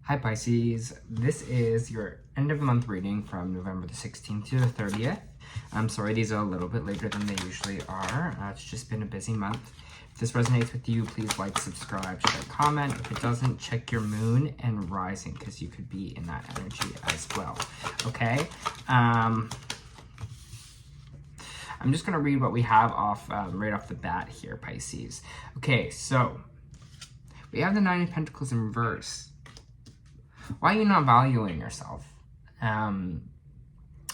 Hi Pisces, this is your end of the month reading from November the 16th to the 30th. I'm sorry these are a little bit later than they usually are. It's just been a busy month. If this resonates with you, please like, subscribe, share, comment. If it doesn't, check your moon and rising because you could be in that energy as well. Okay? I'm just going to read what we have off right off the bat here, Pisces. Okay, so we have the Nine of Pentacles in reverse. Why are you not valuing yourself?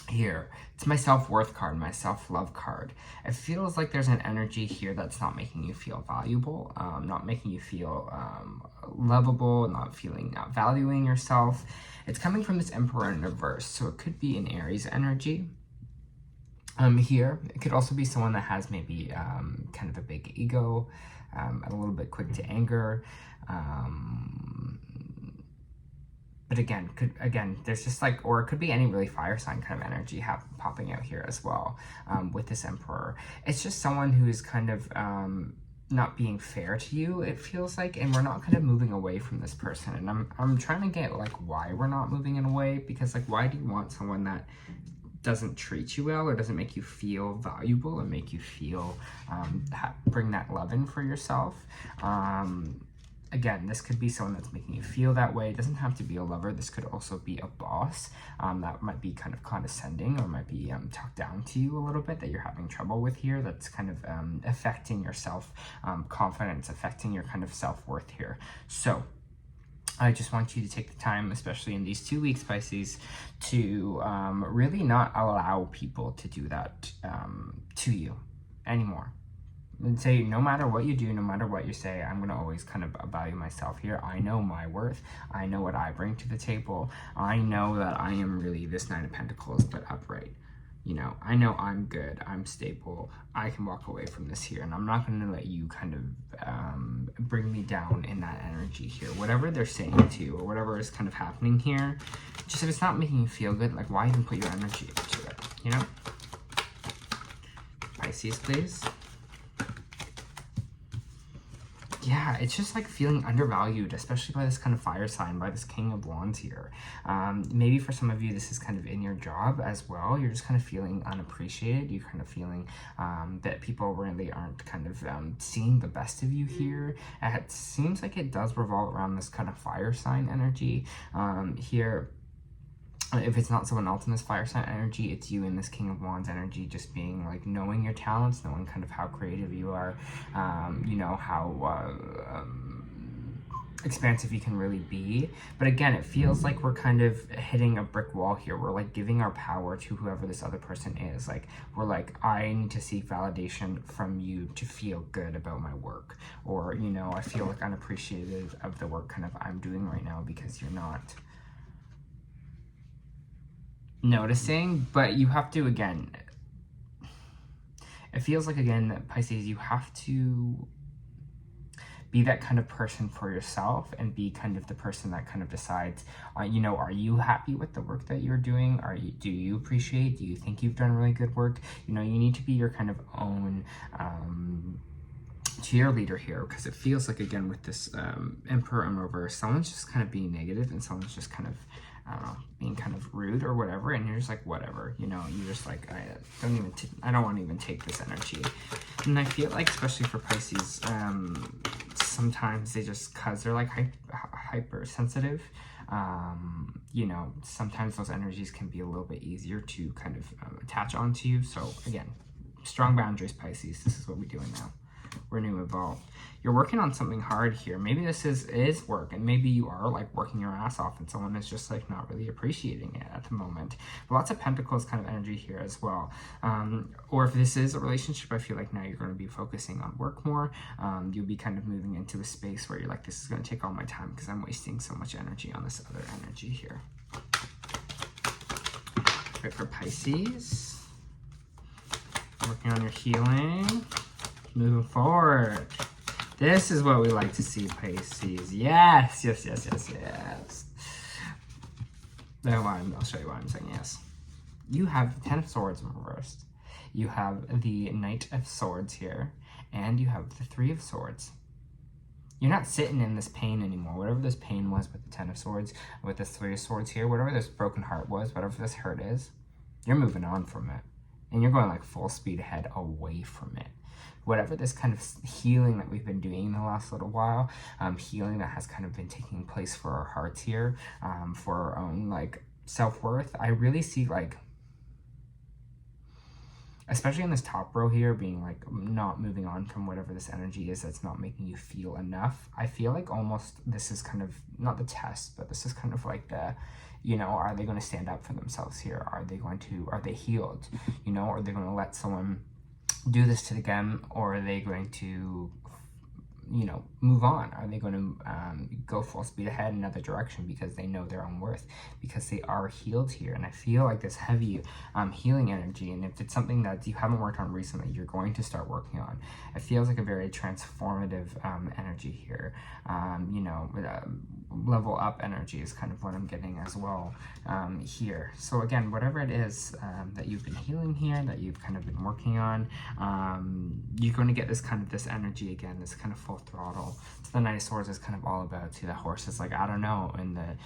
Here, it's my self-worth card, my self-love card. It feels like there's an energy here that's not making you feel valuable, not making you feel lovable, not valuing yourself. It's coming from this Emperor in reverse, so it could be an Aries energy. Here, it could also be someone that has maybe kind of a big ego, and a little bit quick to anger. But again, there's just like, or it could be any really fire sign kind of energy popping out here as well with this Emperor. It's just someone who is kind of not being fair to you, it feels like, and we're not kind of moving away from this person. And I'm trying to get like why we're not moving in away, because like why do you want someone that doesn't treat you well or doesn't make you feel valuable and make you feel bring that love in for yourself? Again, this could be someone that's making you feel that way. It doesn't have to be a lover. This could also be a boss that might be kind of condescending or might be talked down to you a little bit, that you're having trouble with here. That's kind of affecting your self-confidence, affecting your kind of self-worth here. So I just want you to take the time, especially in these 2 weeks, Pisces, to really not allow people to do that to you anymore. And say, no matter what you do, no matter what you say, I'm going to always kind of value myself here. I know my worth. I know what I bring to the table. I know that I am really this Nine of Pentacles, but upright. You know I'm good. I'm stable. I can walk away from this here. And I'm not going to let you kind of bring me down in that energy here. Whatever they're saying to you or whatever is kind of happening here, just if it's not making you feel good, like why even put your energy into it, you know? Pisces, please. Yeah, it's just like feeling undervalued, especially by this kind of fire sign, by this King of Wands here. Maybe for some of you, this is kind of in your job as well. You're just kind of feeling unappreciated. You're kind of feeling that people really aren't kind of seeing the best of you here. It seems like it does revolve around this kind of fire sign energy here. If it's not someone else in this fire sign energy, it's you in this King of Wands energy, just being like knowing your talents, knowing kind of how creative you are, you know, how expansive you can really be. But again, it feels like we're kind of hitting a brick wall here. We're like giving our power to whoever this other person is. Like, we're like, I need to seek validation from you to feel good about my work. Or, you know, I feel like unappreciated of the work kind of I'm doing right now because you're not noticing. But you have to, again, it feels like, again, that Pisces, you have to be that kind of person for yourself and be kind of the person that kind of decides, you know, are you happy with the work that you're doing? Do you appreciate, do you think you've done really good work? You know, you need to be your kind of own cheerleader here, because it feels like, again, with this Emperor in reverse, someone's just kind of being negative and someone's just kind of, I don't know, being kind of rude or whatever, and you're just like, whatever, you know, you're just like, I don't want to even take this energy. And I feel like, especially for Pisces, sometimes they just, cause they're like hypersensitive, you know, sometimes those energies can be a little bit easier to kind of attach onto you. So again, strong boundaries, Pisces. This is what we're doing now. We're new, evolved. You're working on something hard here. Maybe this is work, and maybe you are like working your ass off and someone is just like not really appreciating it at the moment. But lots of Pentacles kind of energy here as well. Or if this is a relationship, I feel like now you're going to be focusing on work more. You'll be kind of moving into a space where you're like, this is going to take all my time because I'm wasting so much energy on this other energy here. Right, for Pisces, working on your healing. Moving forward. This is what we like to see, Pisces. Yes, yes, yes, yes, yes. I'll show you why I'm saying yes. You have the 10 of Swords in reversed. You have the Knight of Swords here. And you have the 3 of Swords. you're not sitting in this pain anymore. Whatever this pain was with the Ten of Swords, with this Three of Swords here, whatever this broken heart was, whatever this hurt is, you're moving on from it. And you're going like full speed ahead away from it. Whatever this kind of healing that we've been doing in the last little while, healing that has kind of been taking place for our hearts here, for our own like self-worth, I really see like, especially in this top row here, being like not moving on from whatever this energy is that's not making you feel enough. I feel like almost this is kind of not the test, but this is kind of like the, you know, are they going to stand up for themselves here? Are they healed? You know, are they going to let someone do this to them, or are they going to, you know, move on? Are they going to go full speed ahead in another direction because they know their own worth, because they are healed here? And I feel like this heavy healing energy, and if it's something that you haven't worked on recently, you're going to start working on. It feels like a very transformative energy here. You know, level up energy is kind of what I'm getting as well here. So again, whatever it is that you've been healing here, that you've kind of been working on, you're going to get this energy again, this kind of full throttle. So the Knight of Swords is kind of all about, see, the horse is like, I don't know, and the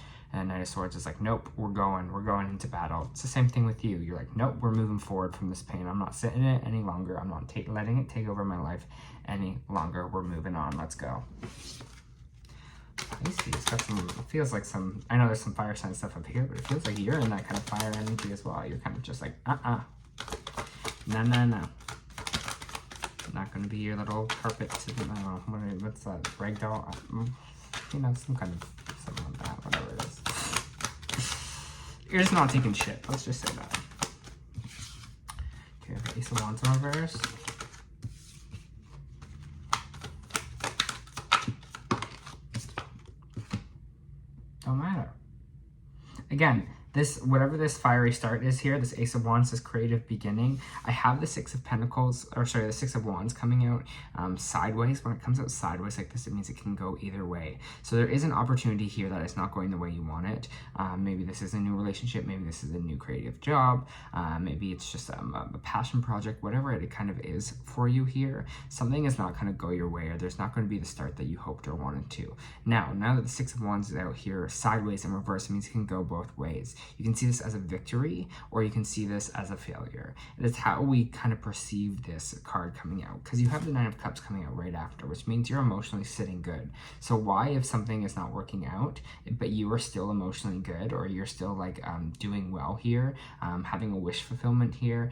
Knight of Swords is like, nope, we're going into battle. It's the same thing with you. You're like, nope, we're moving forward from this pain. I'm not sitting in it any longer. I'm not letting it take over my life any longer. We're moving on. Let's go. Pisces got some, it feels like some, I know there's some fire sign stuff up here, but it feels like you're in that kind of fire energy as well. You're kind of just like, no. Not going to be your little carpet to, I don't know, what's that, ragdoll? You know, some kind of, something like that, whatever it is. You're just not taking shit, let's just say that. Okay, I have Ace of Wands in reverse. Don't matter. Again, this, whatever this fiery start is here, this Ace of Wands, this creative beginning, I have the Six of Pentacles, or sorry, the Six of Wands coming out sideways. When it comes out sideways like this, it means it can go either way. So there is an opportunity here that is not going the way you want it. Maybe this is a new relationship, maybe this is a new creative job, maybe it's just a passion project, whatever it kind of is for you here. Something is not going to go your way, or there's not going to be the start that you hoped or wanted to. Now that the Six of Wands is out here sideways and reverse, it means it can go both ways. You can see this as a victory, or you can see this as a failure. And it's how we kind of perceive this card coming out, because you have the Nine of Cups coming out right after, which means you're emotionally sitting good. So why, if something is not working out, but you are still emotionally good, or you're still like doing well here, having a wish fulfillment here,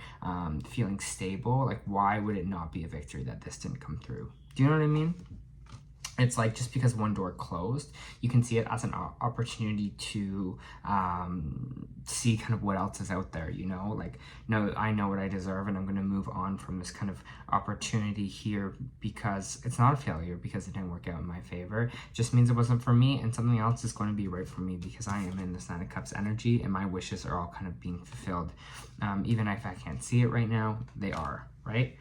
feeling stable, like why would it not be a victory that this didn't come through? Do you know what I mean? It's like, just because one door closed, you can see it as an opportunity to see kind of what else is out there, you know? Like, no, I know what I deserve, and I'm going to move on from this kind of opportunity here, because it's not a failure, because it didn't work out in my favor. It just means it wasn't for me, and something else is going to be right for me, because I am in this Nine of Cups energy, and my wishes are all kind of being fulfilled. Even if I can't see it right now, they are, right?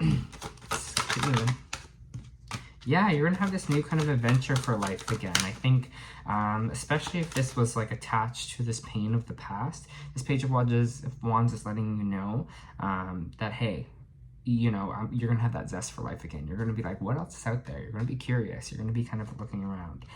Let's keep moving. Yeah, you're gonna have this new kind of adventure for life again. I think, especially if this was like attached to this pain of the past, this Page of Wands is letting you know that, hey, you know, you're gonna have that zest for life again. You're gonna be like, what else is out there? You're gonna be curious. You're gonna be kind of looking around.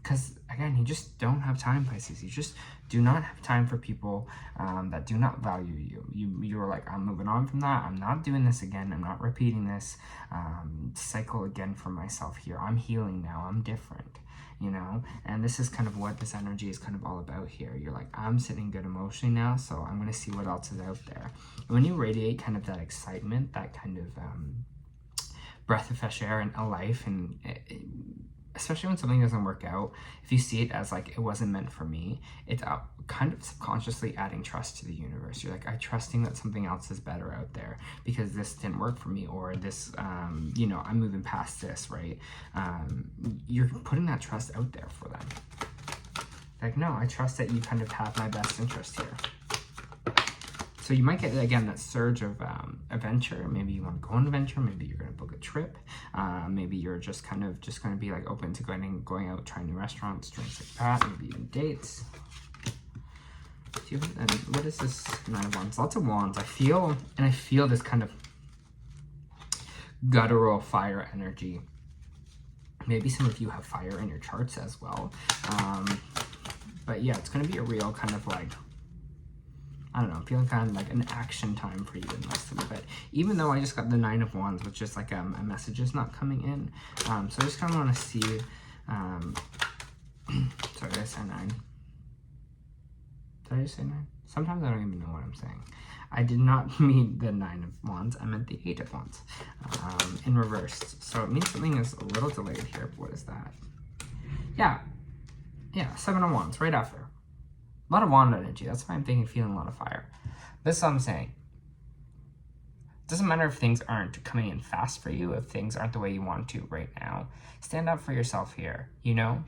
Because again, you just don't have time, Pisces. You just do not have time for people that do not value you. You're like, I'm moving on from that. I'm not doing this again. I'm not repeating this cycle again for myself here. I'm healing now. I'm different, you know? And this is kind of what this energy is kind of all about here. You're like, I'm sitting good emotionally now, so I'm going to see what else is out there. And when you radiate kind of that excitement, that kind of breath of fresh air in a life, and especially when something doesn't work out, if you see it as like, it wasn't meant for me, it's kind of subconsciously adding trust to the universe. You're like, I'm trusting that something else is better out there, because this didn't work for me, or this, you know, I'm moving past this, right? You're putting that trust out there for them. Like, no, I trust that you kind of have my best interest here. So you might get, again, that surge of adventure. Maybe you want to go on an adventure. Maybe you're going to book a trip. Maybe you're just kind of going to be like open to going out, trying new restaurants, drinks like that. Maybe even dates. And what is this Nine of Wands? Lots of wands. I feel this kind of guttural fire energy. Maybe some of you have fire in your charts as well. But yeah, it's going to be a real kind of like, I don't know, I'm feeling kind of like an action time for you in this little bit. Even though I just got the 9 of Wands, which is like a message is not coming in. So I just kind of want to see, sorry, did I say 9? Did I just say 9? Sometimes I don't even know what I'm saying. I did not mean the 9 of Wands, I meant the 8 of Wands in reversed. So it means something is a little delayed here. What is that? Yeah, 7 of Wands, right after. A lot of wand energy. That's why I'm thinking feeling a lot of fire. This is what I'm saying. It doesn't matter if things aren't coming in fast for you, if things aren't the way you want to right now. Stand up for yourself here. You know,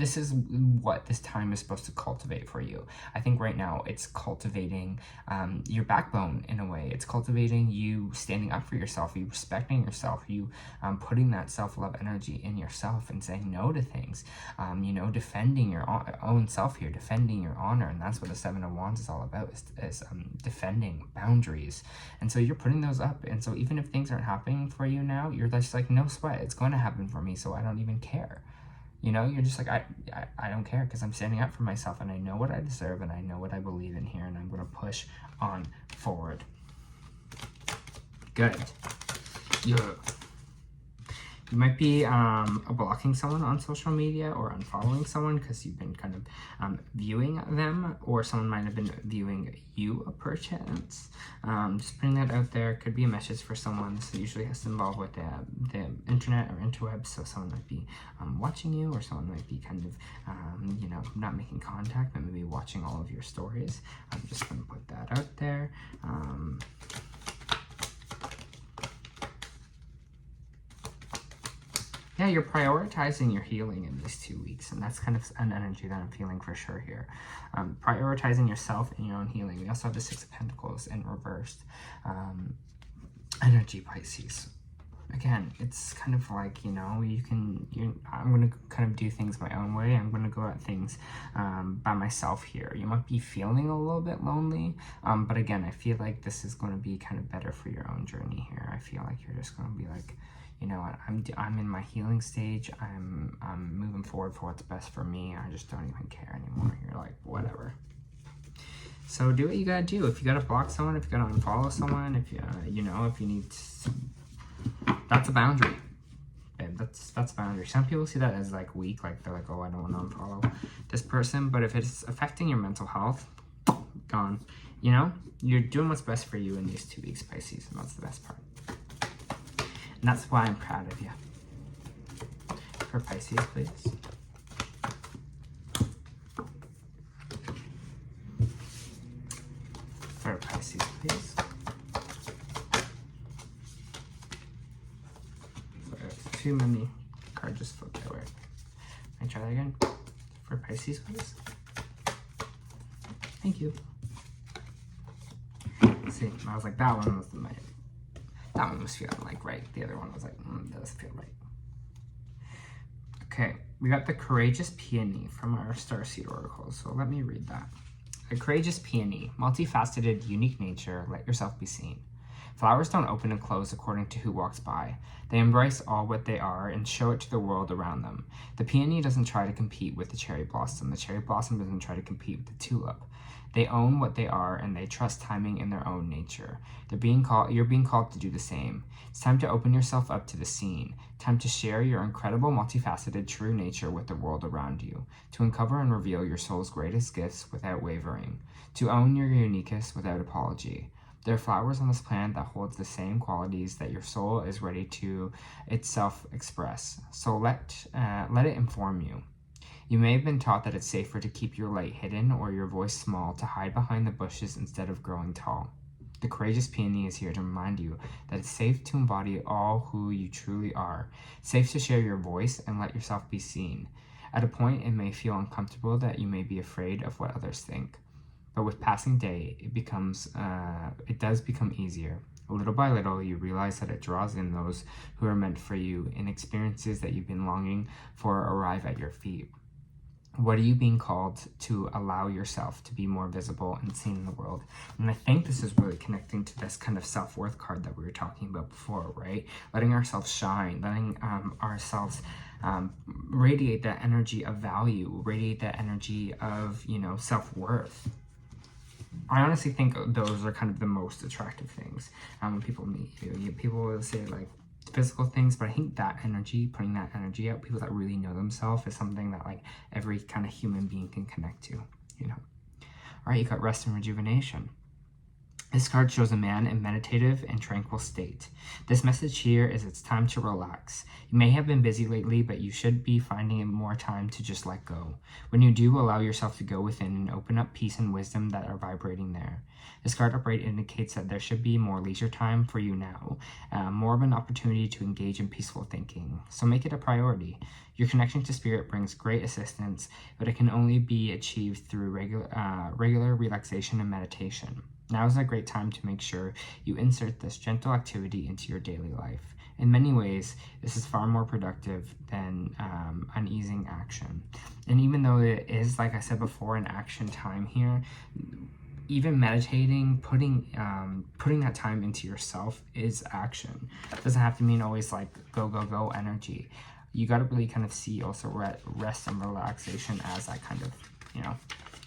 this is what this time is supposed to cultivate for you. I think right now it's cultivating your backbone in a way. It's cultivating you standing up for yourself, you respecting yourself, you putting that self-love energy in yourself and saying no to things, you know, defending your own self here, defending your honor. And that's what the 7 of Wands is all about, is defending boundaries. And so you're putting those up. And so even if things aren't happening for you now, you're just like, no sweat, it's going to happen for me, so I don't even care. You know, you're just like, I don't care, because I'm standing up for myself and I know what I deserve and I know what I believe in here, and I'm going to push on forward. Good. Yeah. You might be blocking someone on social media or unfollowing someone because you've been kind of viewing them, or someone might have been viewing you perchance. Just putting that out there. Could be a message for someone. This usually has to involve with the internet or interwebs, so someone might be watching you, or someone might be kind of, you know, not making contact, but maybe watching all of your stories. I'm just going to put that out there. Yeah, you're prioritizing your healing in these 2 weeks, and that's kind of an energy that I'm feeling for sure here. Prioritizing yourself and your own healing. We also have the 6 of Pentacles in reversed energy, Pisces. Again, it's kind of like, you know, I'm going to kind of do things my own way. I'm going to go at things by myself here. You might be feeling a little bit lonely, but again, I feel like this is going to be kind of better for your own journey here. I feel like you're just going to be like, you know, I'm in my healing stage. I'm moving forward for what's best for me. I just don't even care anymore. You're like, whatever. So do what you gotta do. If you gotta block someone, if you gotta unfollow someone, if you, you know, if you need to, that's a boundary. Babe, that's a boundary. Some people see that as like weak, like they're like, oh, I don't want to unfollow this person. But if it's affecting your mental health, gone. You know, you're doing what's best for you in these 2 weeks, Pisces, and that's the best part. And that's why I'm proud of you. For Pisces, please. For Pisces, please. Sorry, too many cards just flipped that way. Can I try that again? For Pisces, please. Thank you. See, I was like, that one was the that one was feeling like right. The other one was like, that doesn't feel right. Okay, we got the Courageous Peony from our Starseed Oracle. So let me read that. A courageous peony, multifaceted, unique nature, let yourself be seen. Flowers don't open and close according to who walks by. They embrace all what they are and show it to the world around them. The peony doesn't try to compete with the cherry blossom. The cherry blossom doesn't try to compete with the tulip. They own what they are, and they trust timing in their own nature. You're being called to do the same. It's time to open yourself up to the scene. Time to share your incredible, multifaceted, true nature with the world around you. To uncover and reveal your soul's greatest gifts without wavering. To own your uniqueness without apology. There are flowers on this planet that holds the same qualities that your soul is ready to itself express. So let it inform you. You may have been taught that it's safer to keep your light hidden or your voice small, to hide behind the bushes instead of growing tall. The Courageous Peony is here to remind you that it's safe to embody all who you truly are. Safe to share your voice and let yourself be seen. At a point, it may feel uncomfortable, that you may be afraid of what others think. But with passing day, it does become easier. Little by little, you realize that it draws in those who are meant for you, and experiences that you've been longing for arrive at your feet. What are you being called to allow yourself to be more visible and seen in the world? And I think this is really connecting to this kind of self-worth card that we were talking about before, right? Letting ourselves shine, letting ourselves radiate that energy of value, radiate that energy of, you know, self-worth. I honestly think those are kind of the most attractive things when people meet you. People will say like physical things, but I think that energy, putting that energy out, people that really know themselves, is something that like every kind of human being can connect to, you know. All right, you got rest and rejuvenation. This card shows a man in meditative and tranquil state. This message here is it's time to relax. You may have been busy lately, but you should be finding more time to just let go. When you do, allow yourself to go within and open up peace and wisdom that are vibrating there. This card upright indicates that there should be more leisure time for you now, more of an opportunity to engage in peaceful thinking. So make it a priority. Your connection to spirit brings great assistance, but it can only be achieved through regular relaxation and meditation. Now is a great time to make sure you insert this gentle activity into your daily life. In many ways, this is far more productive than uneasing action. And even though it is, like I said before, an action time here, even meditating, putting that time into yourself is action. It doesn't have to mean always like go, go, go energy. You got to really kind of see also rest and relaxation as that kind of, you know,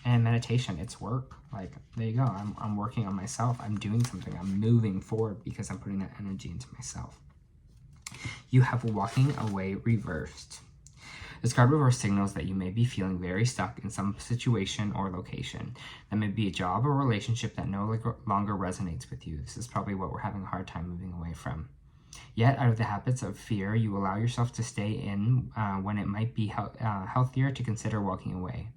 and meditation, it's work. Like, there you go. I'm working on myself. I'm doing something. I'm moving forward because I'm putting that energy into myself. You have walking away reversed. This card reverse signals that you may be feeling very stuck in some situation or location. That may be a job or relationship that no longer resonates with you. This is probably what we're having a hard time moving away from. Yet, out of the habits of fear, you allow yourself to stay in when it might be healthier to consider walking away.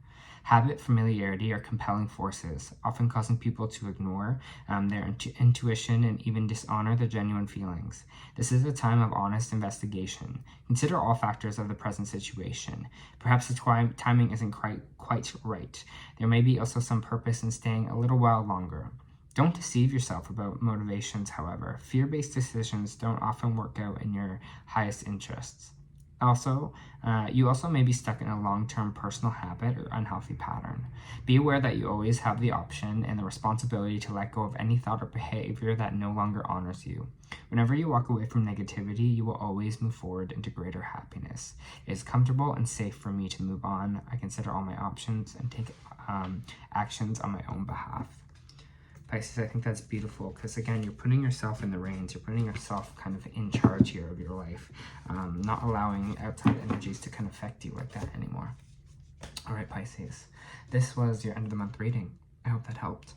Habit, familiarity are compelling forces, often causing people to ignore their intuition and even dishonor their genuine feelings. This is a time of honest investigation. Consider all factors of the present situation. Perhaps the timing isn't quite right. There may be also some purpose in staying a little while longer. Don't deceive yourself about motivations, however. Fear-based decisions don't often work out in your highest interests. Also, you also may be stuck in a long-term personal habit or unhealthy pattern. Be aware that you always have the option and the responsibility to let go of any thought or behavior that no longer honors you. Whenever you walk away from negativity, you will always move forward into greater happiness. It is comfortable and safe for me to move on. I consider all my options and take actions on my own behalf. Pisces, I think that's beautiful because, again, you're putting yourself in the reins. You're putting yourself kind of in charge here of your life, not allowing outside energies to kind of affect you like that anymore. All right, Pisces, this was your end of the month reading. I hope that helped.